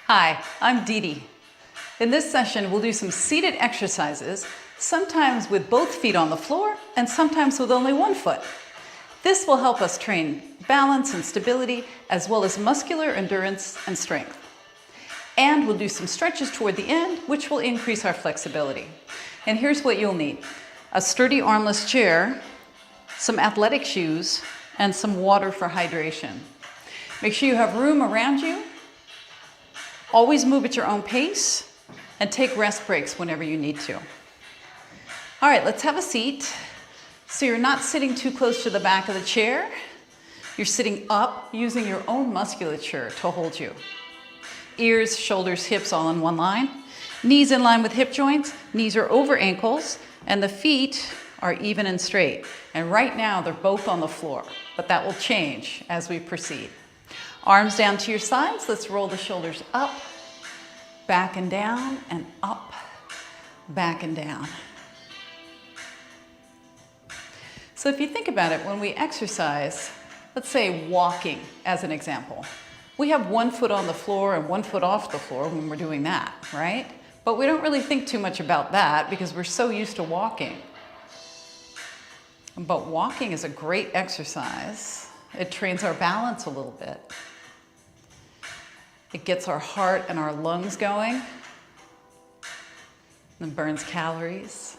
Hi, I'm DeDe. In this session, we'll do some seated exercises, sometimes with both feet on the floor and sometimes with only one foot. This will help us train balance and stability, as well as muscular endurance and strength. And we'll do some stretches toward the end, which will increase our flexibility. And here's what you'll need: a sturdy armless chair, some athletic shoes, and some water for hydration. Make sure you have room around you. Always move at your own pace and take rest breaks whenever you need to. All right, let's have a seat. So you're not sitting too close to the back of the chair. You're sitting up using your own musculature to hold you. Ears, shoulders, hips all in one line. Knees in line with hip joints. Knees are over ankles and the feet are even and straight. And right now they're both on the floor, but that will change as we proceed. Arms down to your sides. Let's roll the shoulders up, back and down, and up, back and down. So if you think about it, when we exercise, let's say walking as an example, we have one foot on the floor and one foot off the floor when we're doing that, right? But we don't really think too much about that because we're so used to walking. But walking is a great exercise. It trains our balance a little bit. It gets our heart and our lungs going, and burns calories,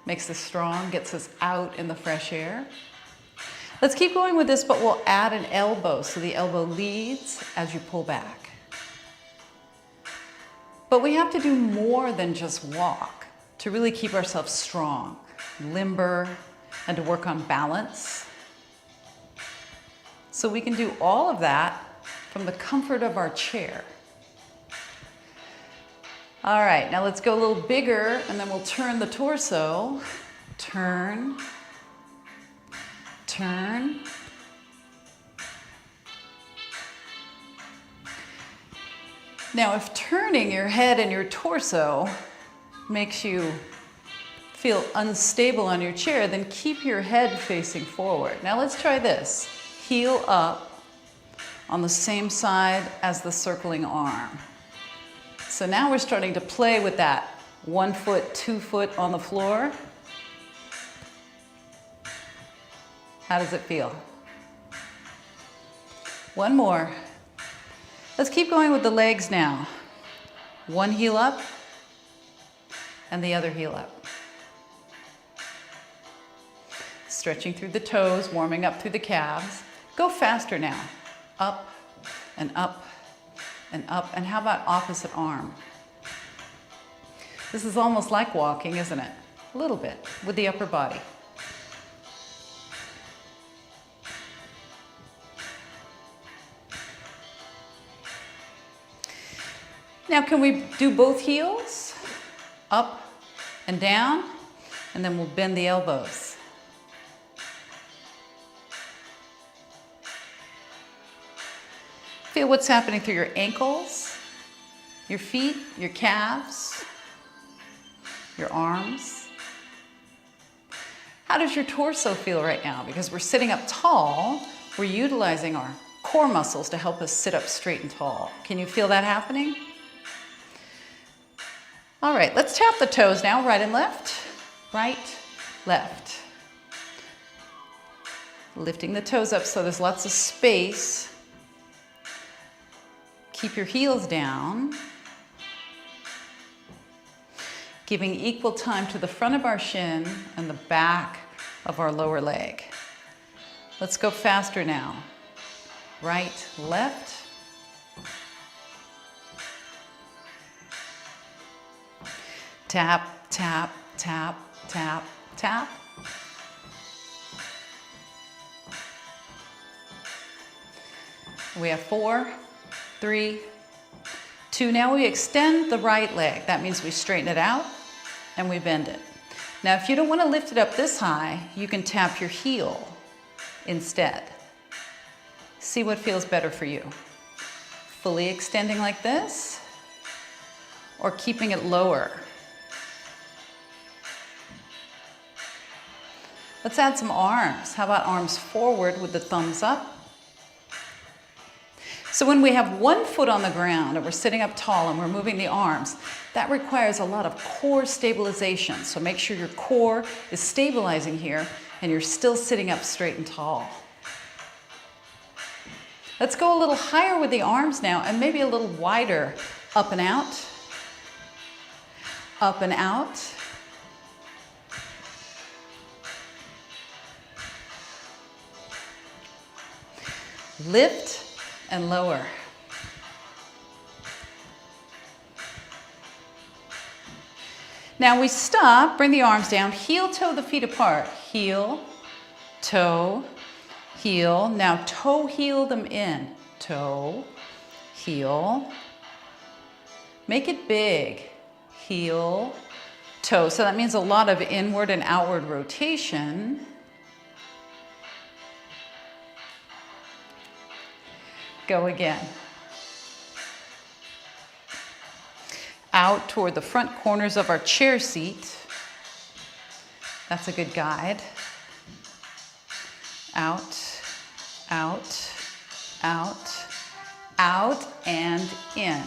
makes us strong, gets us out in the fresh air. Let's keep going with this, but we'll add an elbow so the elbow leads as you pull back. But we have to do more than just walk to really keep ourselves strong, limber, and to work on balance. So we can do all of that from the comfort of our chair. All right, now let's go a little bigger and then we'll turn the torso. Turn, turn. Now if turning your head and your torso makes you feel unstable on your chair, then keep your head facing forward. Now let's try this. Heel up on the same side as the circling arm. So now we're starting to play with that 1 foot, 2 foot on the floor. How does it feel? One more. Let's keep going with the legs now. One heel up and the other heel up. Stretching through the toes, warming up through the calves. Go faster now. Up and up and up. And how about opposite arm? This is almost like walking, isn't it? A little bit with the upper body. Now can we do both heels? Up and down, and then we'll bend the elbows. Feel what's happening through your ankles, your feet, your calves, your arms. How does your torso feel right now? Because we're sitting up tall, we're utilizing our core muscles to help us sit up straight and tall. Can you feel that happening? All right, let's tap the toes now, right and left, right, left. Lifting the toes up so there's lots of space. Keep your heels down, giving equal time to the front of our shin and the back of our lower leg. Let's go faster now. Right, left. Tap, tap, tap, tap, tap. We have 4, 3, 2. Now we extend the right leg. That means we straighten it out and we bend it. Now if you don't want to lift it up this high, you can tap your heel instead. See what feels better for you. Fully extending like this or keeping it lower. Let's add some arms. How about arms forward with the thumbs up? So when we have one foot on the ground and we're sitting up tall and we're moving the arms, that requires a lot of core stabilization. So make sure your core is stabilizing here and you're still sitting up straight and tall. Let's go a little higher with the arms now and maybe a little wider. Up and out. Up and out. Lift and lower. Now we stop, bring the arms down, heel, toe the feet apart. Heel, toe, heel. Now toe, heel them in. Toe, heel. Make it big. Heel, toe. So that means a lot of inward and outward rotation. Go again. Out toward the front corners of our chair seat. That's a good guide. Out, out, out, out, and in.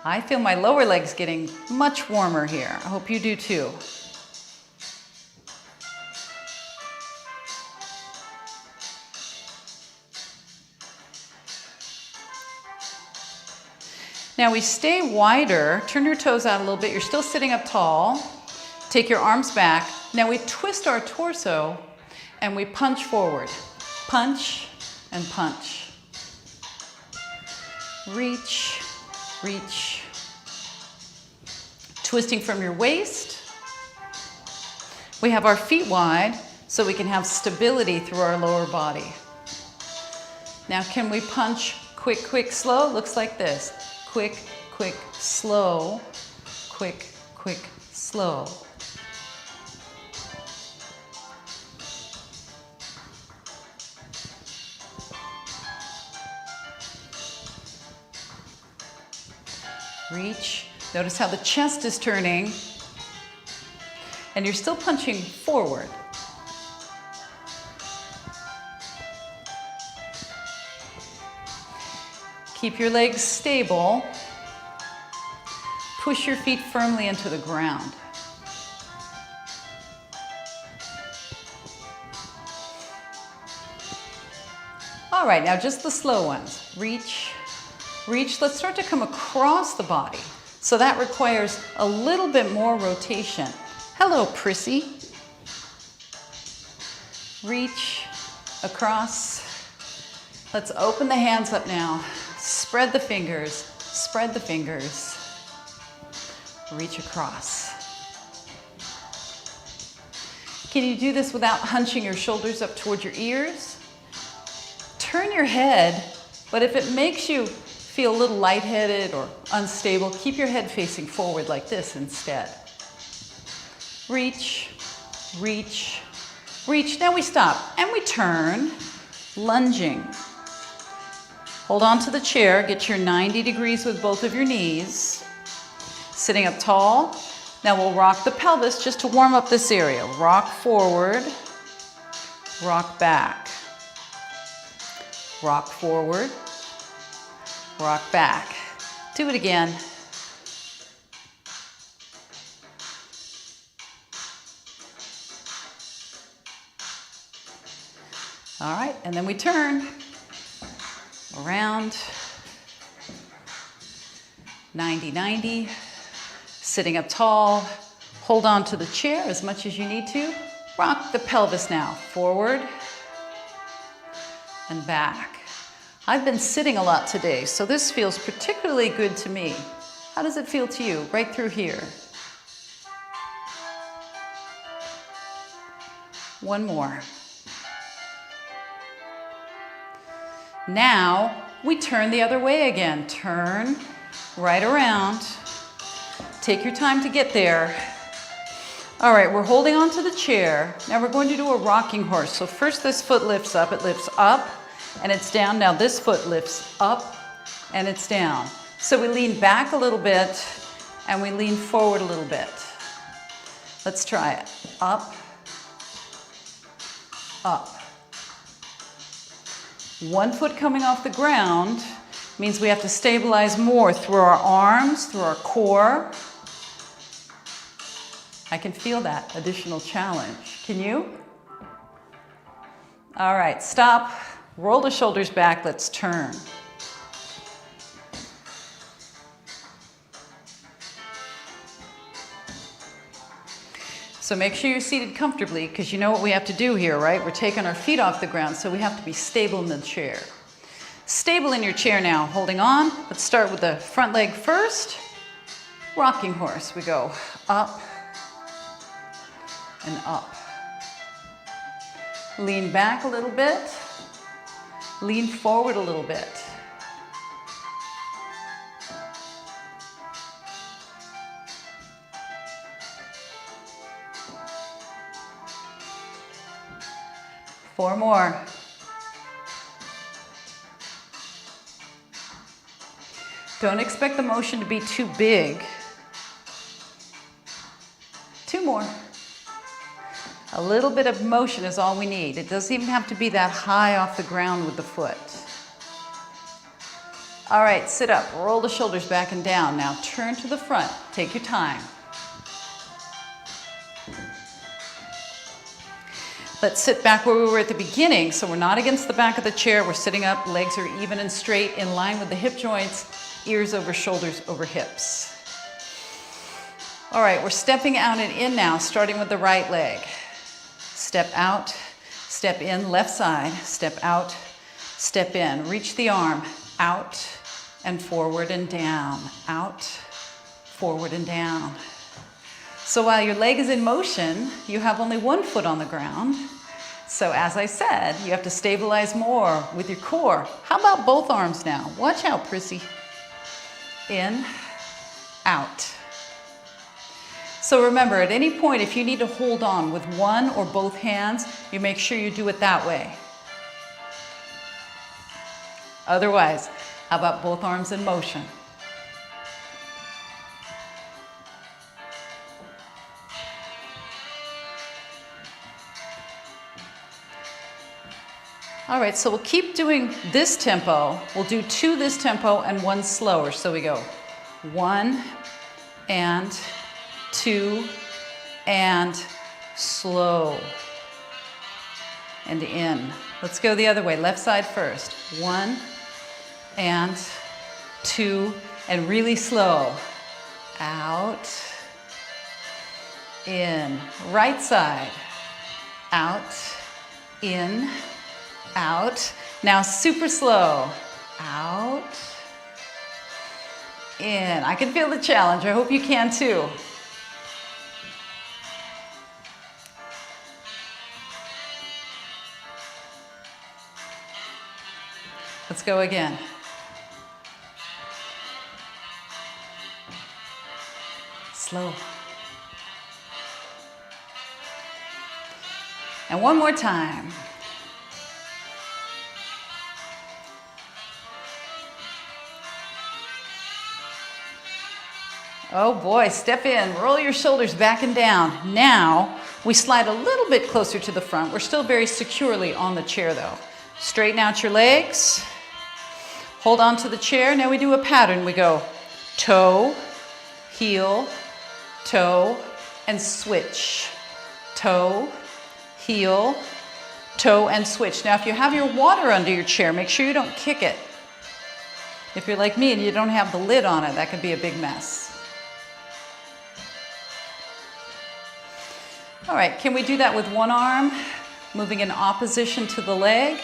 I feel my lower legs getting much warmer here. I hope you do too. Now we stay wider, turn your toes out a little bit. You're still sitting up tall. Take your arms back. Now we twist our torso and we punch forward. Punch and punch. Reach, reach. Twisting from your waist. We have our feet wide so we can have stability through our lower body. Now can we punch quick, quick, slow? Looks like this. Quick, quick, slow, quick, quick, slow. Reach. Notice how the chest is turning, and you're still punching forward. Keep your legs stable. Push your feet firmly into the ground. All right, now just the slow ones. Reach, reach. Let's start to come across the body. So that requires a little bit more rotation. Hello, Prissy. Reach, across. Let's open the hands up now. Spread the fingers, spread the fingers. Reach across. Can you do this without hunching your shoulders up toward your ears? Turn your head, but if it makes you feel a little lightheaded or unstable, keep your head facing forward like this instead. Reach, reach, reach. Now we stop and we turn, lunging. Hold on to the chair, get your 90 degrees with both of your knees. Sitting up tall. Now we'll rock the pelvis just to warm up this area. Rock forward, rock back. Rock forward, rock back. Do it again. All right, and then we turn. Around, 90-90, sitting up tall, hold on to the chair as much as you need to. Rock the pelvis now, forward and back. I've been sitting a lot today, so this feels particularly good to me. How does it feel to you, right through here? One more. Now, we turn the other way again. Turn right around. Take your time to get there. All right, we're holding on to the chair. Now we're going to do a rocking horse. So first this foot lifts up, it lifts up and it's down. Now this foot lifts up and it's down. So we lean back a little bit and we lean forward a little bit. Let's try it. Up, up. 1 foot coming off the ground means we have to stabilize more through our arms, through our core. I can feel that additional challenge. Can you? All right, stop. Roll the shoulders back. Let's turn. So make sure you're seated comfortably, because you know what we have to do here, right? We're taking our feet off the ground, so we have to be stable in the chair. Stable in your chair now, holding on. Let's start with the front leg first. Rocking horse. We go up and up. Lean back a little bit. Lean forward a little bit. Four more. Don't expect the motion to be too big. 2 more. A little bit of motion is all we need. It doesn't even have to be that high off the ground with the foot. All right, sit up. Roll the shoulders back and down. Now turn to the front. Take your time. Let's sit back where we were at the beginning. So we're not against the back of the chair. We're sitting up. Legs are even and straight, in line with the hip joints. Ears over shoulders over hips. All right, we're stepping out and in now, starting with the right leg. Step out, step in, left side. Step out, step in. Reach the arm out and forward and down. Out, forward and down. So while your leg is in motion, you have only 1 foot on the ground. So as I said, you have to stabilize more with your core. How about both arms now? Watch out, Prissy. In, out. So remember, at any point, if you need to hold on with one or both hands, you make sure you do it that way. Otherwise, how about both arms in motion? All right, so we'll keep doing this tempo. We'll do 2 this tempo and 1 slower. So we go 1 and 2 and slow and in. Let's go the other way, left side first. 1 and 2 and really slow. Out, in. Right side. Out, in, out. Now super slow. Out, in. I can feel the challenge. I hope you can too. Let's go again. Slow. And one more time. Oh boy, step in, roll your shoulders back and down. Now, we slide a little bit closer to the front. We're still very securely on the chair though. Straighten out your legs. Hold on to the chair. Now we do a pattern. We go toe, heel, toe, and switch. Toe, heel, toe, and switch. Now if you have your water under your chair, make sure you don't kick it. If you're like me and you don't have the lid on it, that could be a big mess. All right, can we do that with one arm, moving in opposition to the leg?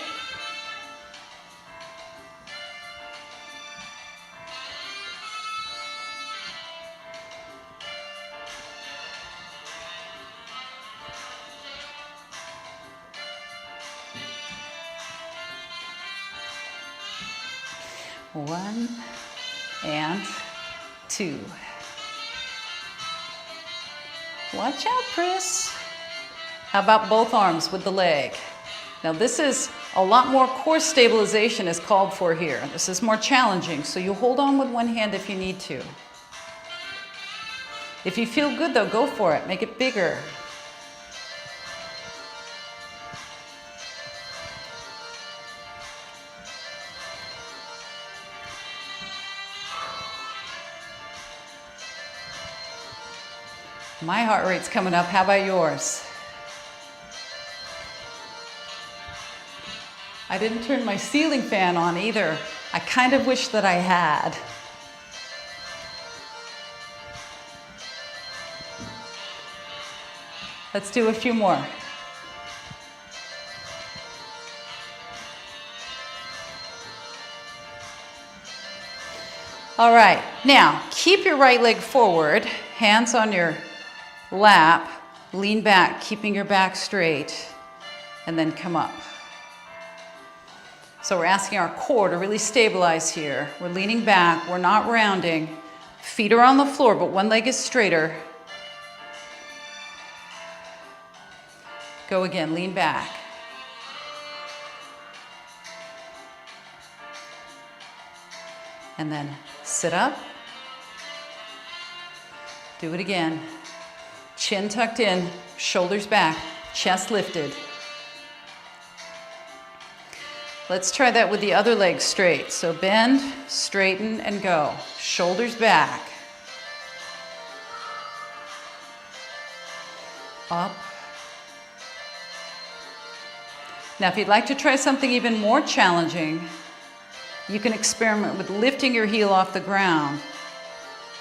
One and two. Watch out, Chris. How about both arms with the leg? Now this is a lot more core stabilization is called for here. This is more challenging, so you hold on with one hand if you need to. If you feel good though, go for it. Make it bigger. My heart rate's coming up. How about yours? I didn't turn my ceiling fan on either. I kind of wish that I had. Let's do a few more. All right, now keep your right leg forward, hands on your lap, lean back, keeping your back straight, and then come up. So we're asking our core to really stabilize here. We're leaning back, we're not rounding. Feet are on the floor, but one leg is straighter. Go again, lean back. And then sit up. Do it again. Chin tucked in, shoulders back, chest lifted. Let's try that with the other leg straight. So bend, straighten, and go. Shoulders back. Up. Now, if you'd like to try something even more challenging, you can experiment with lifting your heel off the ground,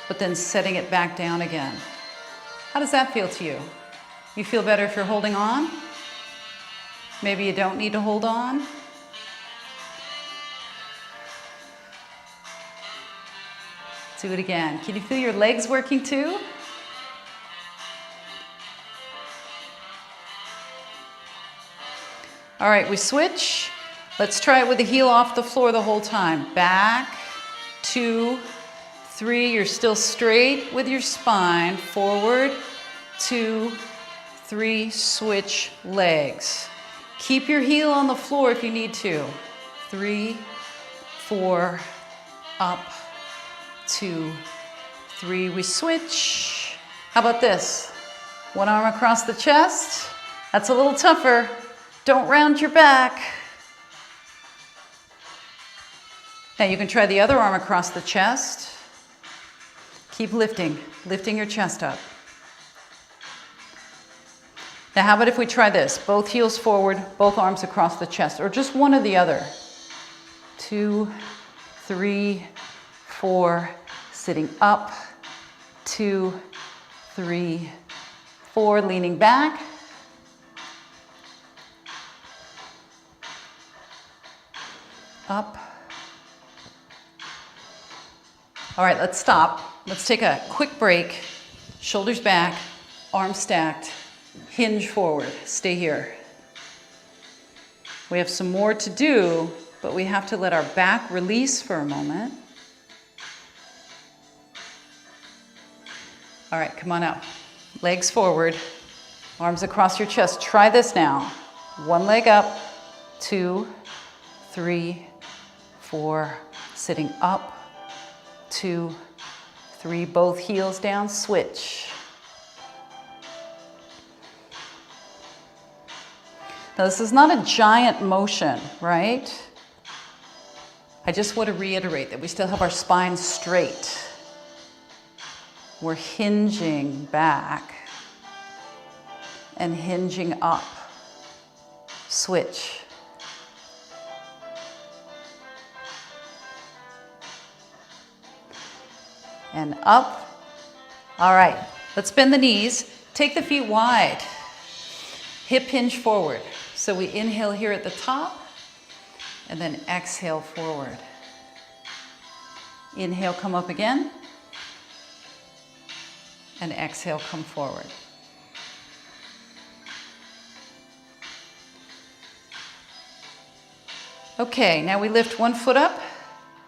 but then setting it back down again. How does that feel to you? You feel better if you're holding on? Maybe you don't need to hold on? Do it again. Can you feel your legs working too? All right, we switch. Let's try it with the heel off the floor the whole time. Back, 2, 3. You're still straight with your spine. Forward, 2, 3. Switch legs. Keep your heel on the floor if you need to. 3, 4, up, 2, 3. We switch. How about this? One arm across the chest. That's a little tougher. Don't round your back. Now you can try the other arm across the chest. Keep lifting your chest up. Now how about if we try this? Both heels forward, both arms across the chest, or just one or the other. 2, 3, 4, sitting up. 2, 3, 4, leaning back. Up. All right, let's stop. Let's take a quick break. Shoulders back, arms stacked, hinge forward. Stay here. We have some more to do, but we have to let our back release for a moment. All right, come on up. Legs forward, arms across your chest. Try this now. One leg up, 2, 3, 4, sitting up, 2, 3, both heels down, switch. Now this is not a giant motion, right? I just want to reiterate that we still have our spine straight. We're hinging back and hinging up. Switch. And up. All right, let's bend the knees. Take the feet wide. Hip hinge forward. So we inhale here at the top and then exhale forward. Inhale, come up again. And exhale, come forward. Okay, now we lift one foot up,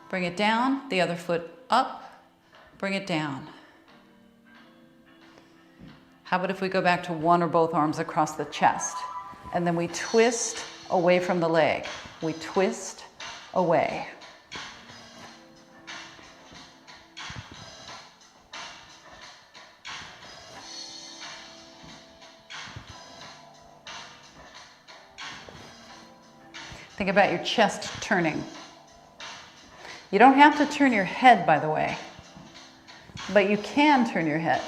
bring it down, the other foot up. Bring it down. How about if we go back to one or both arms across the chest, and then we twist away from the leg. We twist away. Think about your chest turning. You don't have to turn your head, by the way, but you can turn your head.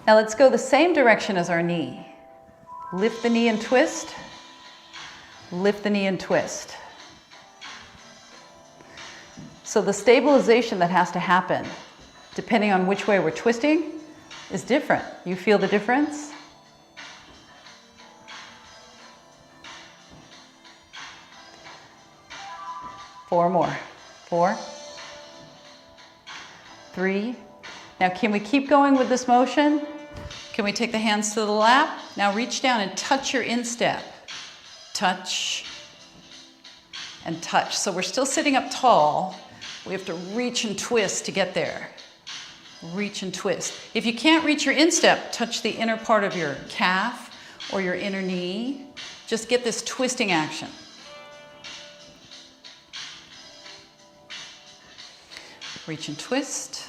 Now let's go the same direction as our knee. Lift the knee and twist. Lift the knee and twist. So the stabilization that has to happen, depending on which way we're twisting, is different. You feel the difference? Four more. 4, 3. Now can we keep going with this motion? Can we take the hands to the lap? Now reach down and touch your instep. Touch and touch. So we're still sitting up tall. We have to reach and twist to get there. Reach and twist. If you can't reach your instep, touch the inner part of your calf or your inner knee. Just get this twisting action. Reach and twist.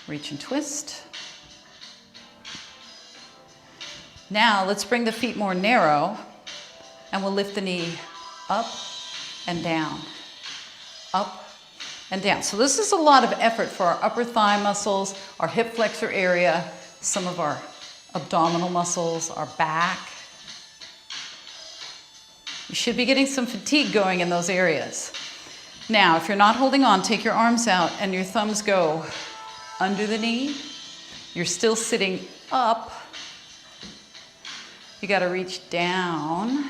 Reach and twist. Now let's bring the feet more narrow and we'll lift the knee up and down. Up and down. So this is a lot of effort for our upper thigh muscles, our hip flexor area, some of our abdominal muscles, our back. You should be getting some fatigue going in those areas. Now, if you're not holding on, take your arms out and your thumbs go under the knee. You're still sitting up. You got to reach down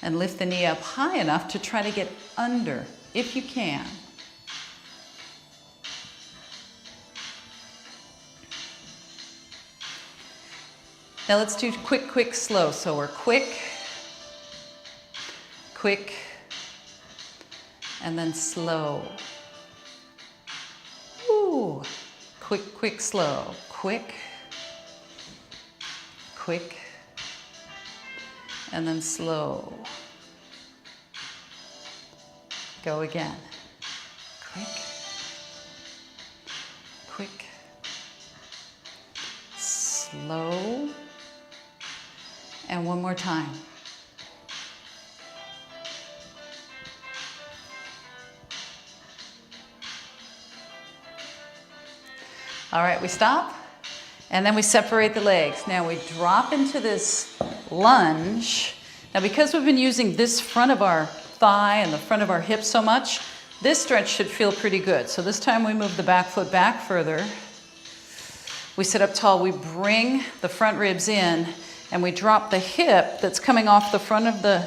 and lift the knee up high enough to try to get under, if you can. Now let's do quick, quick, slow. So we're quick, quick, and then slow. Ooh. Quick, quick, slow. Quick, quick, and then slow. Go again. Quick, quick, slow, and one more time. All right, we stop, and then we separate the legs. Now we drop into this lunge. Now because we've been using this front of our thigh and the front of our hip so much, this stretch should feel pretty good. So this time we move the back foot back further. We sit up tall, we bring the front ribs in, and we drop the hip that's coming off the front of the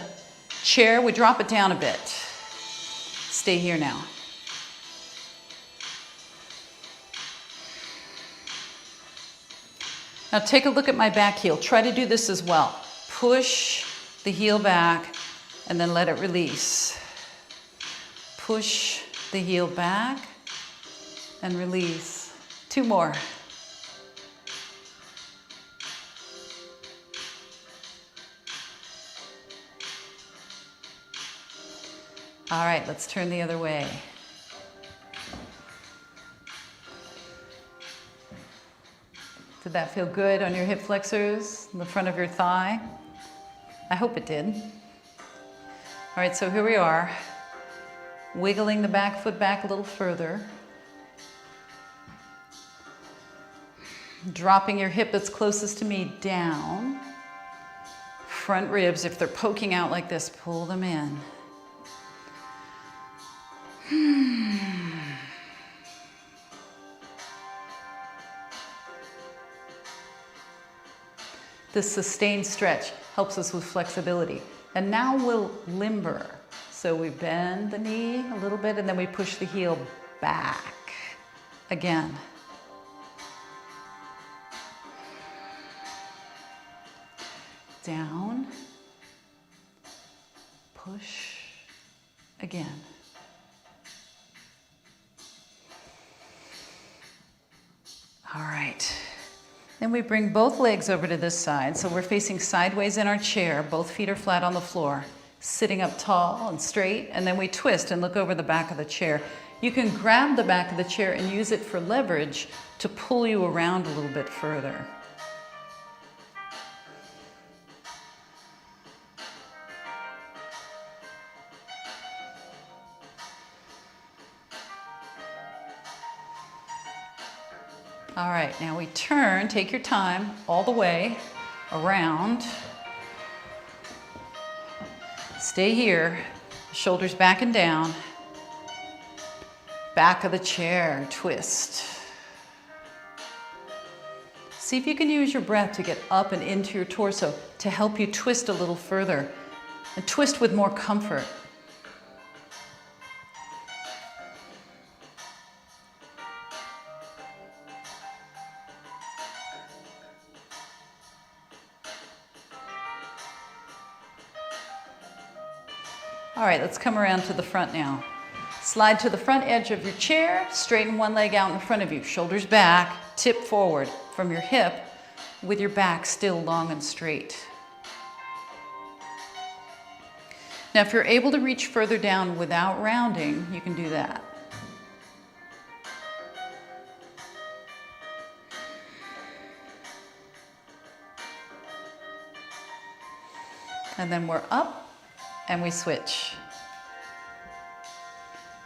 chair, we drop it down a bit. Stay here now. Now take a look at my back heel. Try to do this as well. Push the heel back and then let it release. Push the heel back and release. 2 more. All right, let's turn the other way. Did that feel good on your hip flexors, the front of your thigh? I hope it did. All right, so here we are, wiggling the back foot back a little further. Dropping your hip that's closest to me down. Front ribs, if they're poking out like this, pull them in. This sustained stretch helps us with flexibility. And now we'll limber. So we bend the knee a little bit and then we push the heel back again. Down, push again. All right. Then we bring both legs over to this side. So we're facing sideways in our chair. Both feet are flat on the floor. Sitting up tall and straight. And then we twist and look over the back of the chair. You can grab the back of the chair and use it for leverage to pull you around a little bit further. All right, now we turn, take your time, all the way around. Stay here, shoulders back and down. Back of the chair, twist. See if you can use your breath to get up and into your torso to help you twist a little further and twist with more comfort. All right, let's come around to the front now. Slide to the front edge of your chair, straighten one leg out in front of you, shoulders back, tip forward from your hip with your back still long and straight. Now, if you're able to reach further down without rounding, you can do that. And then we're up and we switch.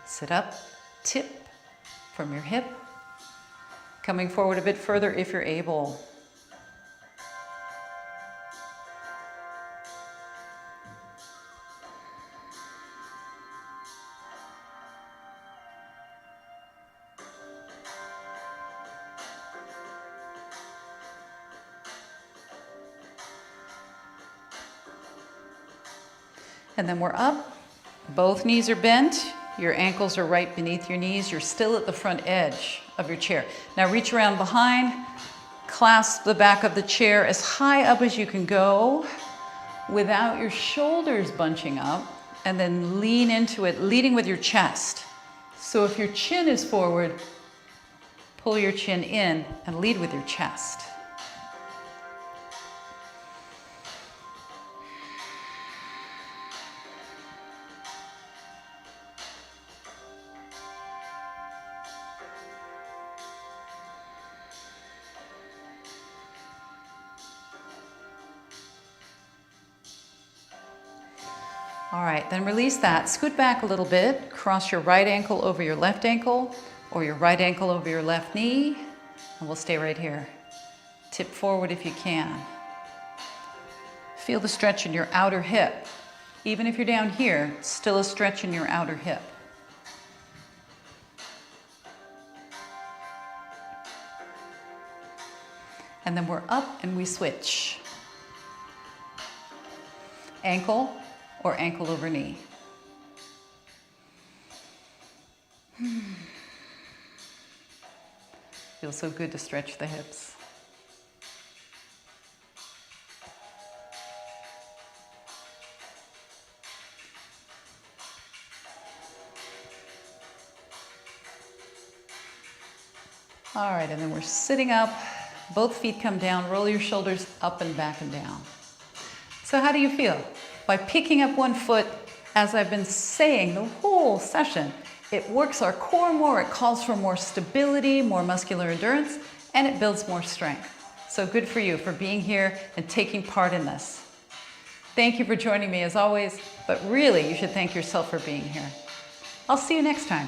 Sit up, tip from your hip, coming forward a bit further if you're able. And then we're up, both knees are bent. Your ankles are right beneath your knees. You're still at the front edge of your chair. Now reach around behind, clasp the back of the chair as high up as you can go without your shoulders bunching up, and then lean into it, leading with your chest. So if your chin is forward, pull your chin in and lead with your chest. All right, then release that. Scoot back a little bit. Cross your right ankle over your left ankle or your right ankle over your left knee. And we'll stay right here. Tip forward if you can. Feel the stretch in your outer hip. Even if you're down here, still a stretch in your outer hip. And then we're up and we switch. Ankle or ankle over knee. Feels so good to stretch the hips. All right, and then we're sitting up. Both feet come down. Roll your shoulders up and back and down. So how do you feel? By picking up one foot, as I've been saying the whole session, it works our core more, it calls for more stability, more muscular endurance, and it builds more strength. So good for you for being here and taking part in this. Thank you for joining me as always, but really you should thank yourself for being here. I'll see you next time.